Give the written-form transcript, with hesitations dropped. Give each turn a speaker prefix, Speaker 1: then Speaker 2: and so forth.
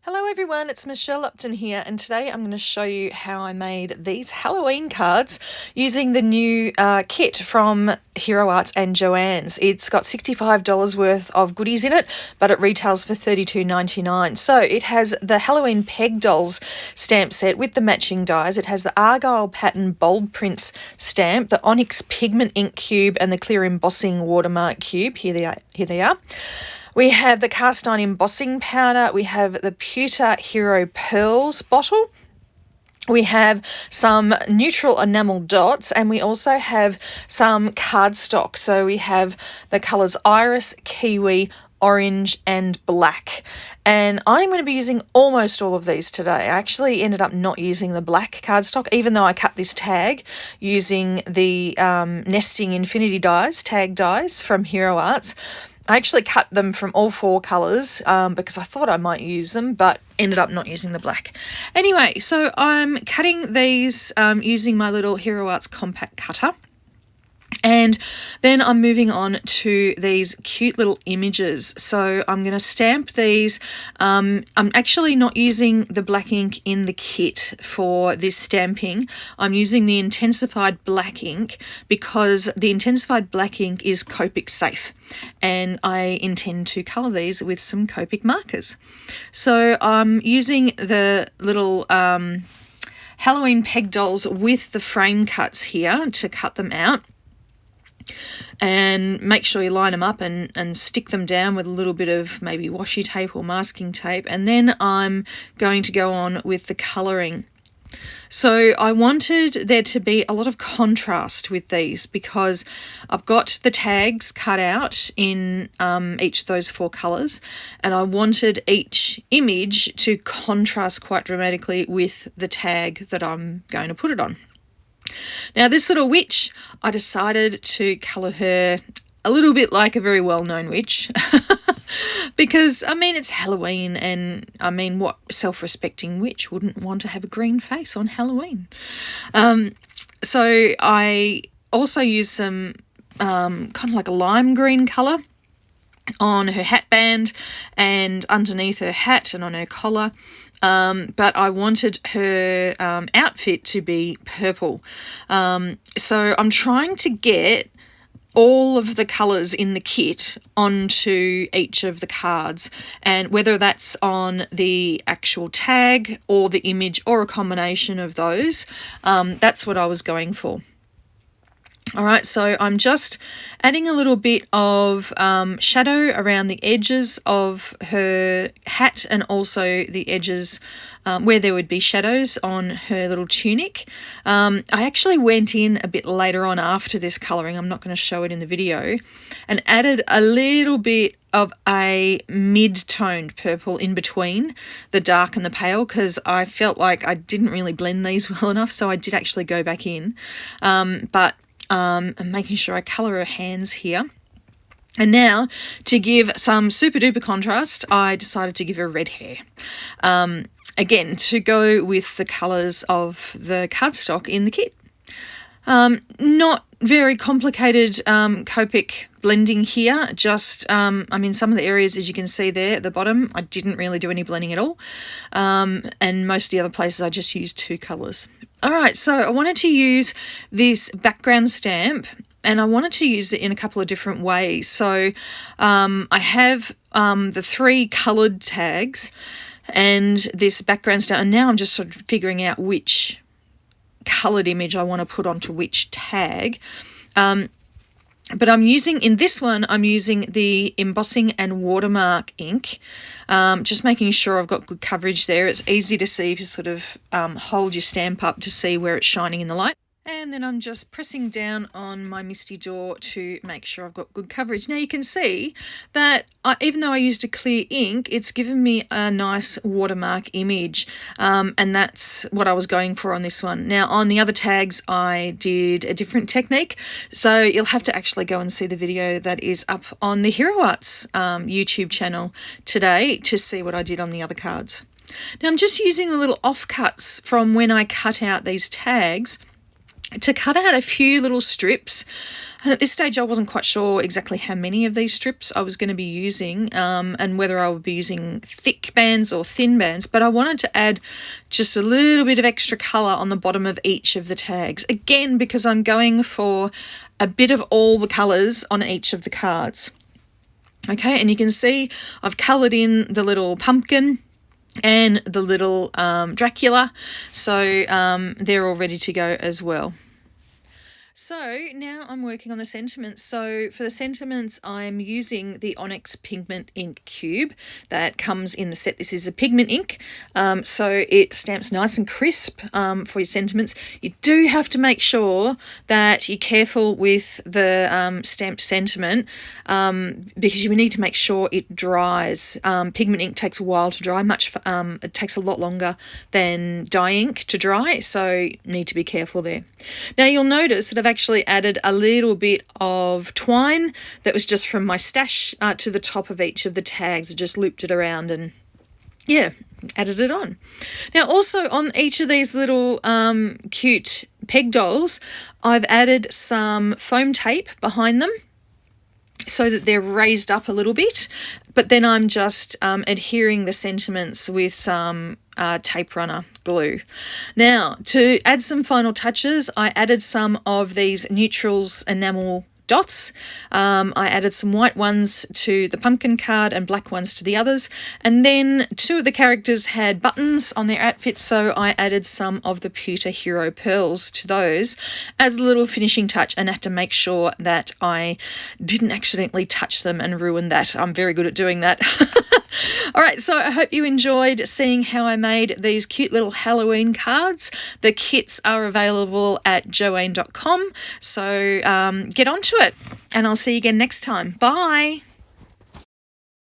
Speaker 1: Hello everyone, it's Michelle Upton here, and today I'm going to show you how I made these Halloween cards using the new kit from Hero Arts and Joann's. It's got $65 worth of goodies in it, but it retails for $32.99. So it has the Halloween Peg Dolls stamp set with the matching dies. It has the Argyle Pattern Bold Prints stamp, the Onyx Pigment Ink Cube, and the Clear Embossing Watermark Cube. Here they are. We have the cast iron embossing powder. We have the Pewter Hero Pearls bottle. We have some neutral enamel dots, and we also have some cardstock. So we have the colours iris, kiwi, orange and black, and I'm going to be using almost all of these today. I actually ended up not using the black cardstock, even though I cut this tag using the nesting infinity dies, tag dies from Hero Arts. I actually cut them from all four colours because I thought I might use them, but ended up not using the black. Anyway, so I'm cutting these using my little Hero Arts compact cutter. And then I'm moving on to these cute little images. So I'm going to stamp these. I'm actually not using the black ink in the kit for this stamping. I'm using the intensified black ink because the intensified black ink is Copic safe. And I intend to colour these with some Copic markers. So I'm using the little Halloween Peg Dolls with the frame cuts here to cut them out. And make sure you line them up and stick them down with a little bit of maybe washi tape or masking tape, and then I'm going to go on with the colouring. So I wanted there to be a lot of contrast with these because I've got the tags cut out in each of those four colours, and I wanted each image to contrast quite dramatically with the tag that I'm going to put it on. Now this little witch, I decided to colour her a little bit like a very well-known witch because, I mean, it's Halloween, and, I mean, what self-respecting witch wouldn't want to have a green face on Halloween? So I also used some kind of like a lime green colour on her hat band and underneath her hat and on her collar. But I wanted her outfit to be purple. So I'm trying to get all of the colours in the kit onto each of the cards, and whether that's on the actual tag or the image or a combination of those, that's what I was going for. All right, so I'm just adding a little bit of shadow around the edges of her hat and also the edges where there would be shadows on her little tunic. I actually went in a bit later on after this colouring, I'm not going to show it in the video, and added a little bit of a mid-toned purple in between the dark and the pale because I felt like I didn't really blend these well enough, so I did actually go back in. But I'm making sure I colour her hands here. And now, to give some super duper contrast, I decided to give her red hair. Again, to go with the colours of the cardstock in the kit. Not very complicated Copic blending here, just, I mean, some of the areas, as you can see there at the bottom, I didn't really do any blending at all. And most of the other places I just used two colours. All right, so I wanted to use this background stamp, and I wanted to use it in a couple of different ways. So I have the three coloured tags and this background stamp, and now I'm just sort of figuring out which coloured image I want to put onto which tag. But I'm using, in this one, I'm using the embossing and watermark ink, just making sure I've got good coverage there. It's easy to see if you sort of hold your stamp up to see where it's shining in the light. And then I'm just pressing down on my Misty Door to make sure I've got good coverage. Now you can see that even though I used a clear ink, it's given me a nice watermark image, and that's what I was going for on this one. Now on the other tags I did a different technique, so you'll have to actually go and see the video that is up on the Hero Arts YouTube channel today to see what I did on the other cards. Now I'm just using the little offcuts from when I cut out these tags to cut out a few little strips. And at this stage, I wasn't quite sure exactly how many of these strips I was going to be using, and whether I would be using thick bands or thin bands, but I wanted to add just a little bit of extra colour on the bottom of each of the tags. Again, because I'm going for a bit of all the colours on each of the cards. Okay, and you can see I've coloured in the little pumpkin and the little Dracula, so they're all ready to go as well. So now I'm working on the sentiments. So for the sentiments, I'm using the Onyx Pigment Ink Cube that comes in the set. This is a pigment ink, so it stamps nice and crisp for your sentiments. You do have to make sure that you're careful with the stamped sentiment, because you need to make sure it dries. Pigment ink takes a while to dry. It takes a lot longer than dye ink to dry, so you need to be careful there. Now you'll notice that I've actually added a little bit of twine that was just from my stash to the top of each of the tags. I just looped it around and added it on. Now also on each of these little cute peg dolls, I've added some foam tape behind them so that they're raised up a little bit, but then I'm just adhering the sentiments with some tape runner glue. Now, to add some final touches, I added some of these neutrals enamel dots. I added some white ones to the pumpkin card and black ones to the others, and then two of the characters had buttons on their outfits, so I added some of the pewter hero pearls to those as a little finishing touch, and had to make sure that I didn't accidentally touch them and ruin that. I'm very good at doing that. All right, so I hope you enjoyed seeing how I made these cute little Halloween cards. The kits are available at joann.com, so get onto it, and I'll see you again next time. Bye.